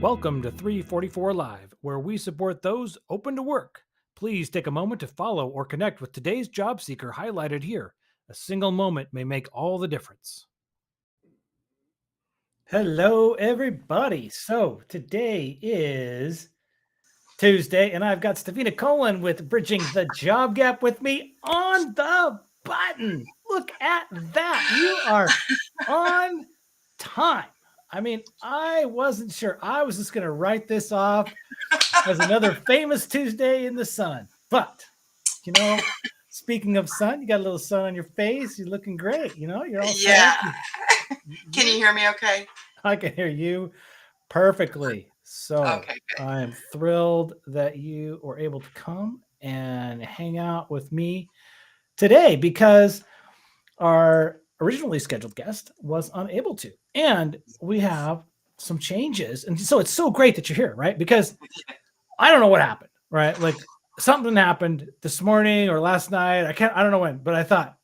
Welcome to 344 Live, where we support those open to work. Please take a moment to follow or connect with today's job seeker highlighted here. A single moment may make all the difference. Hello, everybody. So today is Tuesday, and I've got Stavina Colon with Bridging the Job Gap with me on the button. Look at that. You are on time. I mean, I wasn't sure. I was just going to write this off as another famous Tuesday in the sun. But, speaking of sun, you got a little sun on your face. You're looking great. You're all set up. Yeah. Can you hear me okay? I can hear you perfectly. So Okay, good. I am thrilled that you were able to come and hang out with me today because our originally scheduled guest was unable to. And we have some changes. And so it's so great that you're here, right? Because I don't know what happened, right? Like something happened this morning or last night. I don't know when, but I thought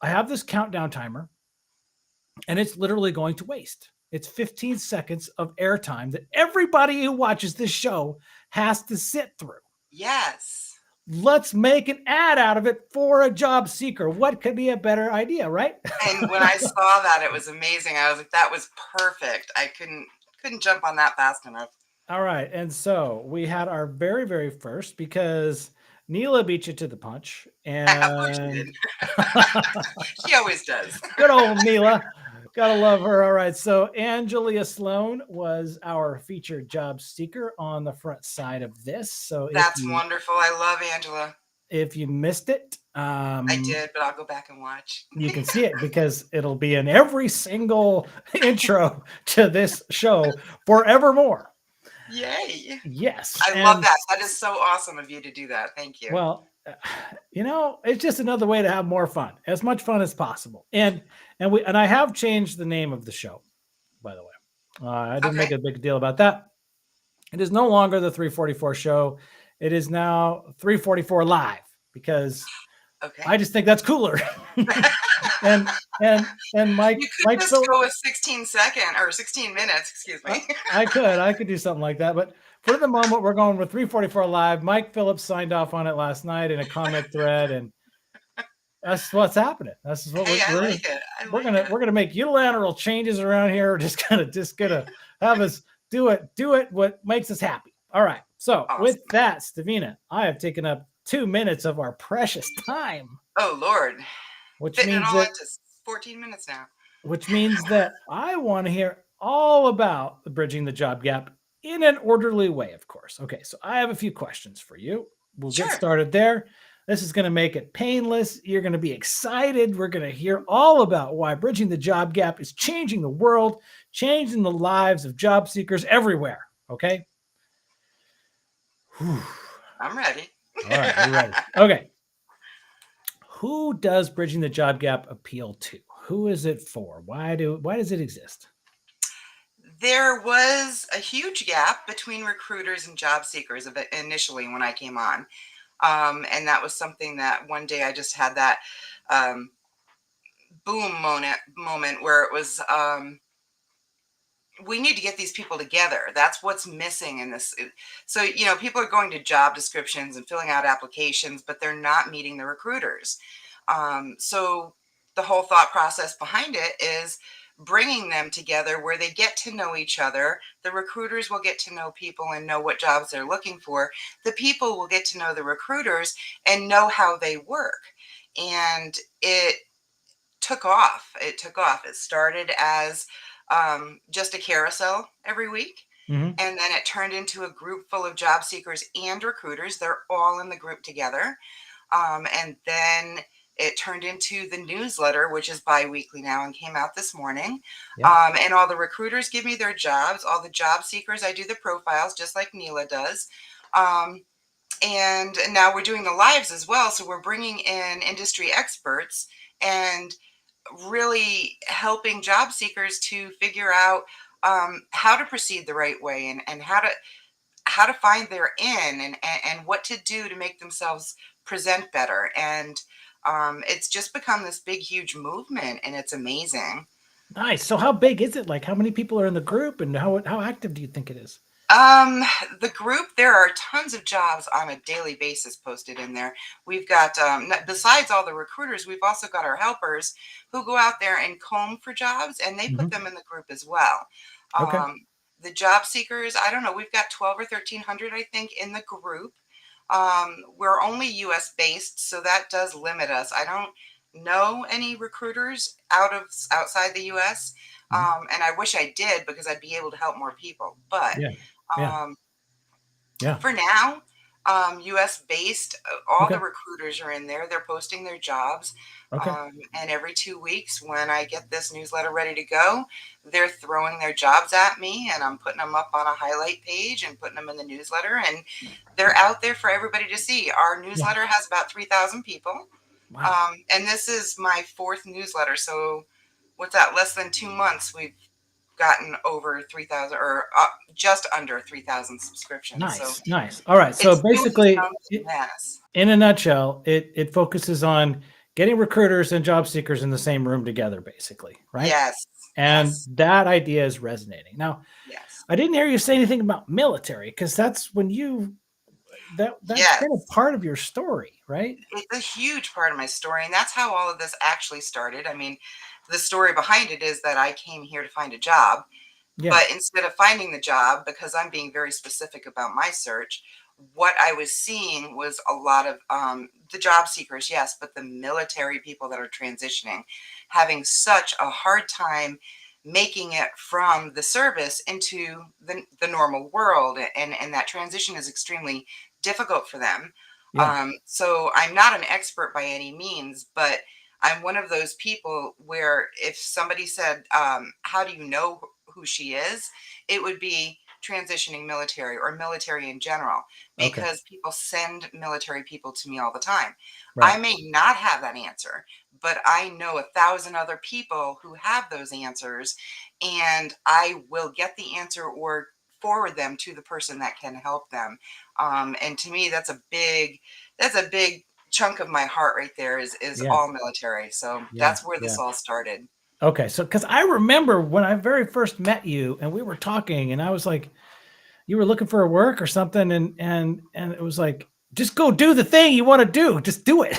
I have this countdown timer and it's literally going to waste. It's 15 seconds of airtime that everybody who watches this show has to sit through. Yes. Let's make an ad out of it for a job seeker. What could be a better idea, right? And when I saw that, it was amazing. I was like, that was perfect. I couldn't jump on that fast enough. All right. And so we had our very, very first because Neela beat you to the punch. Of course she And did. She always does. good old Neela. Gotta love her. All right. So Angelia Sloan was our featured job seeker on the front side of this. So That's wonderful. I love Angela. if you missed it, I did, but I'll go back and watch. you can see it because it'll be in every single intro to this show forevermore. Yay. Yes. I love that. That is so awesome of you to do that. Thank you. Well, it's just another way to have more fun, as much fun as possible. And I have changed the name of the show, by the way. I didn't make a big deal about that. It is no longer the 344 show. It is now 344 Live because I just think that's cooler. and Mike, you could just go with 16 minutes, excuse me. I could do something like that, but for the moment, we're going with 344 Live. Mike Phillips signed off on it last night in a comment thread, and that's what's happening. That's what we're gonna make unilateral changes around here. We're just gonna have us do it what makes us happy. All right. So with that, Stavina, I have taken up 2 minutes of our precious time. Oh Lord. Which Fitting means it all into 14 minutes now. Which means that I want to hear all about bridging the job gap in an orderly way, of course. Okay, so I have a few questions for you. We'll get started there. This is going to make it painless. You're going to be excited. We're going to hear all about why bridging the job gap is changing the world, changing the lives of job seekers everywhere. Okay? Whew. I'm ready. All right, you're ready. Okay. Who does bridging the job gap appeal to? Who is it for? Why does it exist? There was a huge gap between recruiters and job seekers initially when I came on. And that was something that one day I just had that boom moment where it was, we need to get these people together. That's what's missing in this. So, people are going to job descriptions and filling out applications, but they're not meeting the recruiters. So the whole thought process behind it is bringing them together where they get to know each other. The recruiters will get to know people and know what jobs they're looking for. The people will get to know the recruiters and know how they work. And it took off. It started as just a carousel every week. Mm-hmm. And then it turned into a group full of job seekers and recruiters. They're all in the group together. And then it turned into the newsletter, which is bi-weekly now and came out this morning. Yeah. And all the recruiters give me their jobs. All the job seekers, I do the profiles just like Neela does. And now we're doing the lives as well. So we're bringing in industry experts and really helping job seekers to figure out how to proceed the right way and how to find their in and what to do to make themselves present better. And it's just become this big, huge movement, and it's amazing. Nice. So how big is it? Like how many people are in the group, and how active do you think it is? Um, the group, there are tons of jobs on a daily basis posted in there. We've got, besides all the recruiters, we've also got our helpers who go out there and comb for jobs, and they put Hmm. them in the group as well. Okay. Um, the job seekers, I don't know, we've got 12 or 1300, I think, in the group. We're only US based, so that does limit us. I don't know any recruiters outside the US. Mhm. And I wish I did because I'd be able to help more people. But Yeah. Yeah. um, Yeah. for now, US based, all Okay. the recruiters are in there. They're posting their jobs. Okay. And every 2 weeks, when I get this newsletter ready to go, they're throwing their jobs at me and I'm putting them up on a highlight page and putting them in the newsletter. And they're out there for everybody to see. Our Yeah. newsletter has about 3,000 people. Wow. And this is my fourth newsletter. So, what's that? Less than 2 months, we've gotten over 3,000 or just under 3,000 subscriptions. So Nice. Nice. All right. it So still basically, sounds a mess. in a nutshell, it focuses on getting recruiters and job seekers in the same room together, basically, right? Yes, And yes, that idea is resonating. Now, yes, I didn't hear you say anything about military because that's when you that's yes. been a part of your story, right? It's a huge part of my story, and that's how all of this actually started. I mean, the story behind it is that I came here to find a job. Yeah. But instead of finding the job, because I'm being very specific about my search, what I was seeing was a lot of the job seekers, yes, but the military people that are transitioning, having such a hard time making it from the service into the normal world. And that transition is extremely difficult for them. Yeah. So I'm not an expert by any means, but I'm one of those people where if somebody said, how do you know who she is, it would be transitioning military or military in general, Okay. because people send military people to me all the time. I Right. may not have that answer, but I know 1,000 other people who have those answers, and I will get the answer or forward them to the person that can help them. And to me, that's a big chunk of my heart right there is Yeah. all military. So Yeah. that's where Yeah. this all started. Okay. So, because I remember when I very first met you and we were talking, and I was like, you were looking for a work or something, and it was like, just go do the thing you want to do. Just do it.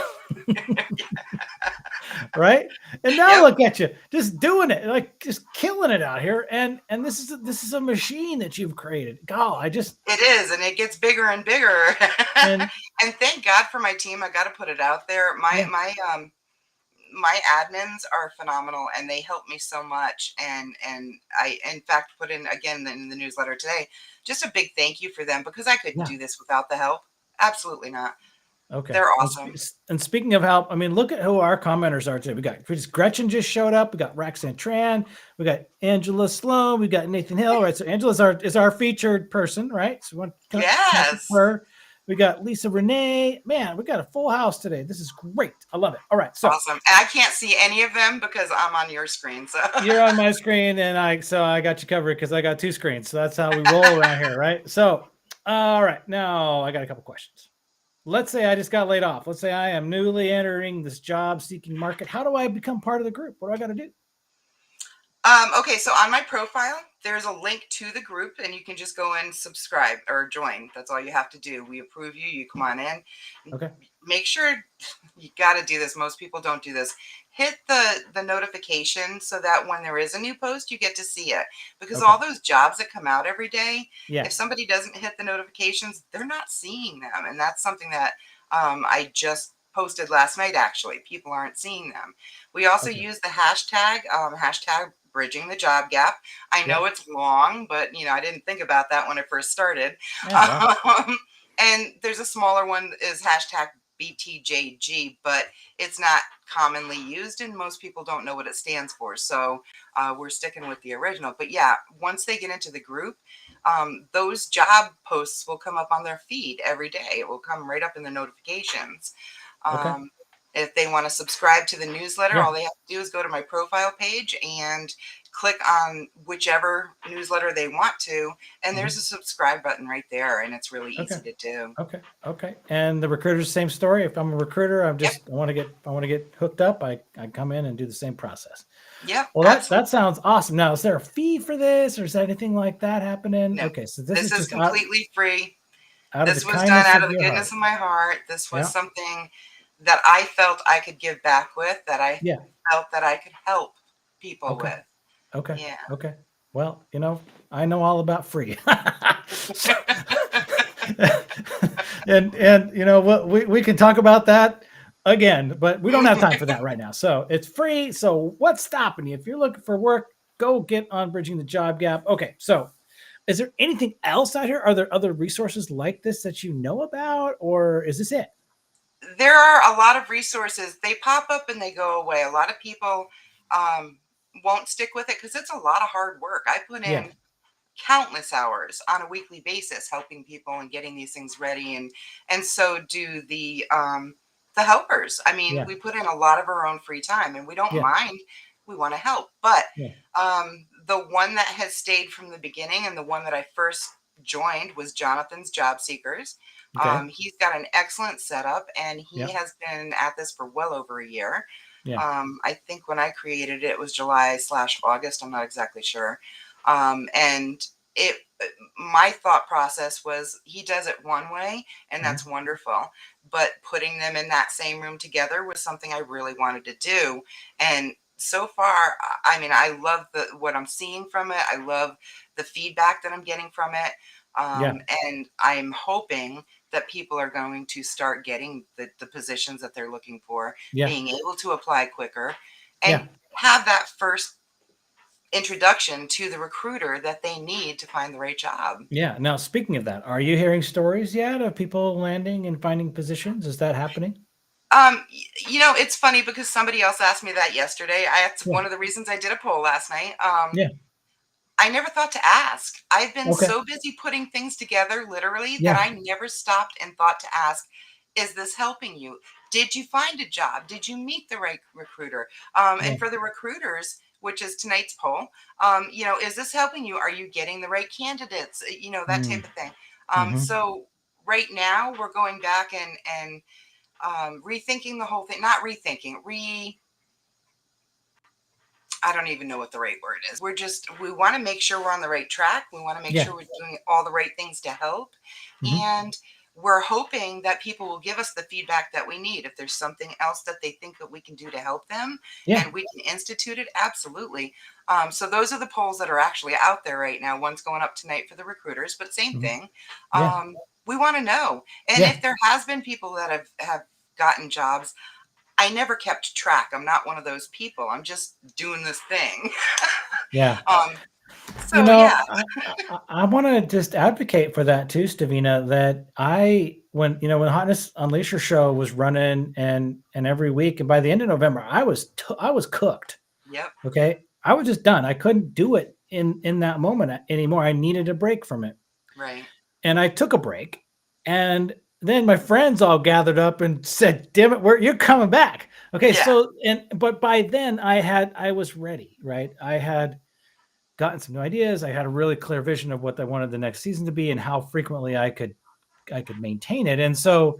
Right. And now Yep. look at you, just doing it, like just killing it out here. And this is a machine that you've created. God, I just It is, and it gets bigger and bigger. and And thank God for my team. I got to put it out there. My yeah, my admins are phenomenal, and they help me so much. And I, in fact, put in again in the newsletter today just a big thank you for them, because I couldn't yeah. do this without the help. Absolutely not. Okay. They're And, awesome. and speaking of help, I mean, look at who our commenters are today. Gretchen just showed up. We got Roxanne Tran. We got Angela Sloan. We got Nathan Hill. Right. So Angela's our featured person, right? So we want to connect with Yes. her. We got Lisa Renee. Man, we got a full house today. This is great. I love it. All right. So Awesome. And I can't see any of them because I'm on your screen. So you're on my screen, and I got you covered because I got two screens. So that's how we roll around here, right? So, all right. Now I got a couple questions. Let's say I just got laid off. Let's say I am newly entering this job seeking market. How do I become part of the group? What do I got to do? Okay, so on my profile, there's a link to the group, and you can just go and subscribe or join. That's all you have to do. We approve you. You come on in. Okay. Make sure you got to do this. Most people don't do this. Hit the notification so that when there is a new post, you get to see it. Because Okay. all those jobs that come out every day, Yeah. if somebody doesn't hit the notifications, they're not seeing them, and that's something that I just posted last night. Actually, people aren't seeing them. We also Okay. use the hashtag bridging the job gap. I Yeah. know it's long, but I didn't think about that when I first started. Yeah. Well. And there's a smaller one that is hashtag BTJG, but it's not commonly used and most people don't know what it stands for. So we're sticking with the original. But yeah, once they get into the group, those job posts will come up on their feed every day. It will come right up in the notifications. Okay. Um, if they want to subscribe to the newsletter, Yeah. all they have to do is go to my profile page and click on whichever newsletter they want to. And there's a Mhm. subscribe button right there. And it's really Okay. easy to do. Okay. Okay. And the recruiter's same story. If I'm a recruiter, Yep. I want to get hooked up. I come in and do the same process. Yep, Well, that absolutely. sounds awesome. Now, is there a fee for this, or is there anything like that happening? No, Okay, so this is this is just out completely free. of the This was done kindness out of of the your goodness heart. of my heart. This was Yeah, something that I felt I could give back with, that I yeah. felt that I could help people Okay, with. okay, Yeah. okay. Well, I know all about free. So, and what we can talk about that again, but we don't have time for that right now. So it's free. So what's stopping you? If you're looking for work, go get on bridging the job gap. Okay, so is there anything else out here? Are there other resources like this that you know about, or is this it? There are a lot of resources. They pop up and they go away. A lot of people um, won't stick with it because it's a lot of hard work. I put Yeah, in countless hours on a weekly basis helping people and getting these things ready, and so do the helpers. I mean, yeah, we put in a lot of our own free time and we don't yeah, mind. We want to help. But yeah. the one that has stayed from the beginning and the one that I first joined was Jonathan's Job Seekers. Okay. He's got an excellent setup and he Yeah, has been at this for well over a year. yeah, I think when I created it, it was July/August. I'm not exactly sure. And it, my thought process was he does it one way, and mhm, that's wonderful. But putting them in that same room together was something I really wanted to do. And so far, I mean, I love what I'm seeing from it. I love the feedback that I'm getting from it. yeah, And I'm hoping that people are going to start getting the positions that they're looking for, yeah, being able to apply quicker, and yeah. have that first introduction to the recruiter that they need to find the right job. Yeah. Now, speaking of that, are you hearing stories yet of people landing and finding positions? Is that happening? It's funny because somebody else asked me that yesterday. That's Yeah. one of the reasons I did a poll last night. Yeah. I never thought to ask. I've been Okay. so busy putting things together, literally, that Yeah. I never stopped and thought to ask, is this helping you? Did you find a job? Did you meet the right recruiter? Yeah. And for the recruiters, which is tonight's poll, is this helping you? Are you getting the right candidates? That type Mm. of thing. Hmm. So right now we're going back and rethinking the whole thing, not rethinking, I don't even know what the right word is. We want to make sure we're on the right track. We want to make Yeah. sure we're doing all the right things to help. Hmm. And we're hoping that people will give us the feedback that we need. If there's something else that they think that we can do to help them Yeah. and we can institute it, absolutely. So those are the polls that are actually out there right now. One's going up tonight for the recruiters, but same Hmm. thing. Yeah. We want to know. And Yeah. if there has been people that have gotten jobs, I never kept track. I'm not one of those people. I'm just doing this thing. Yeah. um, You so know, yeah, I want to just advocate for that too, Stavina. That when Hotness Unleasher show was running and every week, and by the end of November, I was cooked. yep, Okay, I was just done. I couldn't do it in that moment anymore. I needed a break from it, right, and I took a break. And then my friends all gathered up and said, "Damn it, you're coming back." Okay, yeah, but by then I was ready, right? I had gotten some new ideas. I had a really clear vision of what I wanted the next season to be and how frequently I could maintain it. And so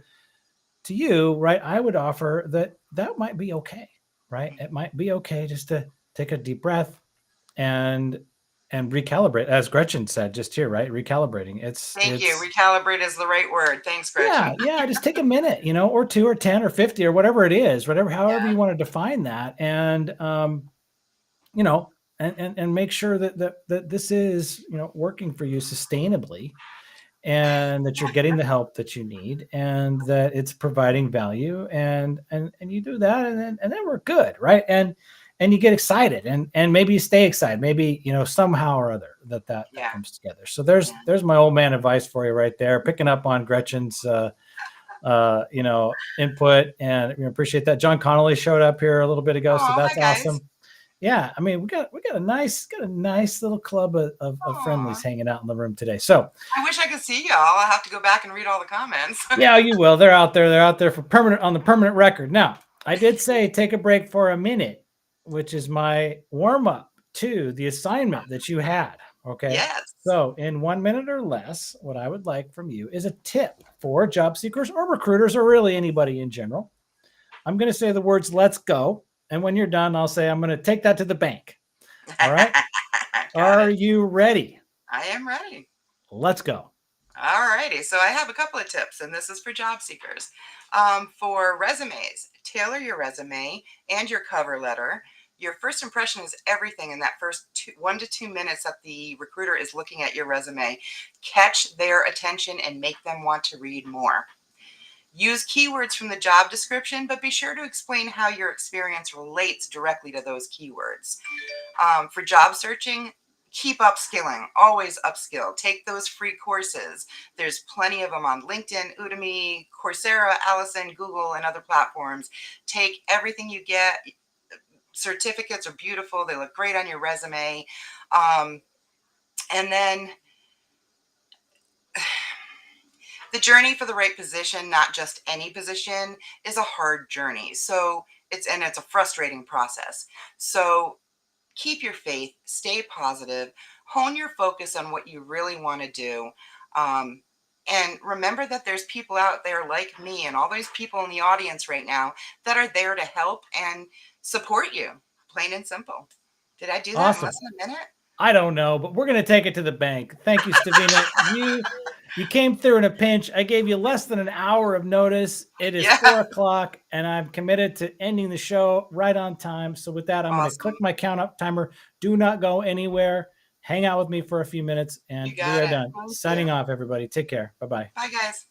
to you, right, I would offer that might be okay, right? It might be okay just to take a deep breath and recalibrate, as Gretchen said just here, right? Recalibrating. thank you. It's Recalibrate is the right word. Thanks, Gretchen. yeah, just take a minute, or two or 10 or 50 or whatever it is, however Yeah, you want to define that. And you know, and make sure that this is, working for you sustainably, and that you're getting the help that you need, and that it's providing value, and you do that, and then we're good, right? And you get excited, and maybe you stay excited, maybe, somehow or other that yeah. comes together. So there's my old man advice for you right there, picking up on Gretchen's input, and we appreciate that. John Connolly showed up here a little bit ago, so Oh, that's hi guys. awesome. Yeah, I mean, we got a nice little club of friendlies Oh, hanging out in the room today. So I wish I could see y'all. I'll have to go back and read all the comments. yeah, you will. They're out there. They're out there for permanent on the permanent record. Now, I did say take a break for a minute, which is my warm up to the assignment that you had. Okay. Yes. So, in 1 minute or less, what I would like from you is a tip for job seekers or recruiters or really anybody in general. I'm going to say the words "let's go," And when you're done, I'll say, I'm going to take that to the bank. All right. Got Are it. you ready? I am ready. Let's go. All righty. So I have a couple of tips, and this is for job seekers. For resumes, tailor your resume and your cover letter. Your first impression is everything in that first 1 to 2 minutes that the recruiter is looking at your resume. Catch their attention and make them want to read more. Use keywords from the job description, but be sure to explain how your experience relates directly to those keywords. For job searching, keep upskilling, always upskill. Take those free courses. There's plenty of them on LinkedIn, Udemy, Coursera, Allison, Google, and other platforms. Take everything you get. Certificates are beautiful. They look great on your resume. And then the journey for the right position, not just any position, is a hard journey. So it's a frustrating process. So keep your faith, stay positive, hone your focus on what you really want to do. And remember that there's people out there like me and all those people in the audience right now that are there to help and support you, plain and simple. Did I do that in Awesome. less than a minute? I don't know, but we're going to take it to the bank. Thank you, Stavina. You came through in a pinch. I gave you less than an hour of notice. It is Yeah. 4:00, and I'm committed to ending the show right on time. So with that, I'm going to click Awesome. my count up timer. Do not go anywhere. Hang out with me for a few minutes, and You we got are it. done. Thank Signing you. off, everybody. Take care. Bye-bye. Bye, guys.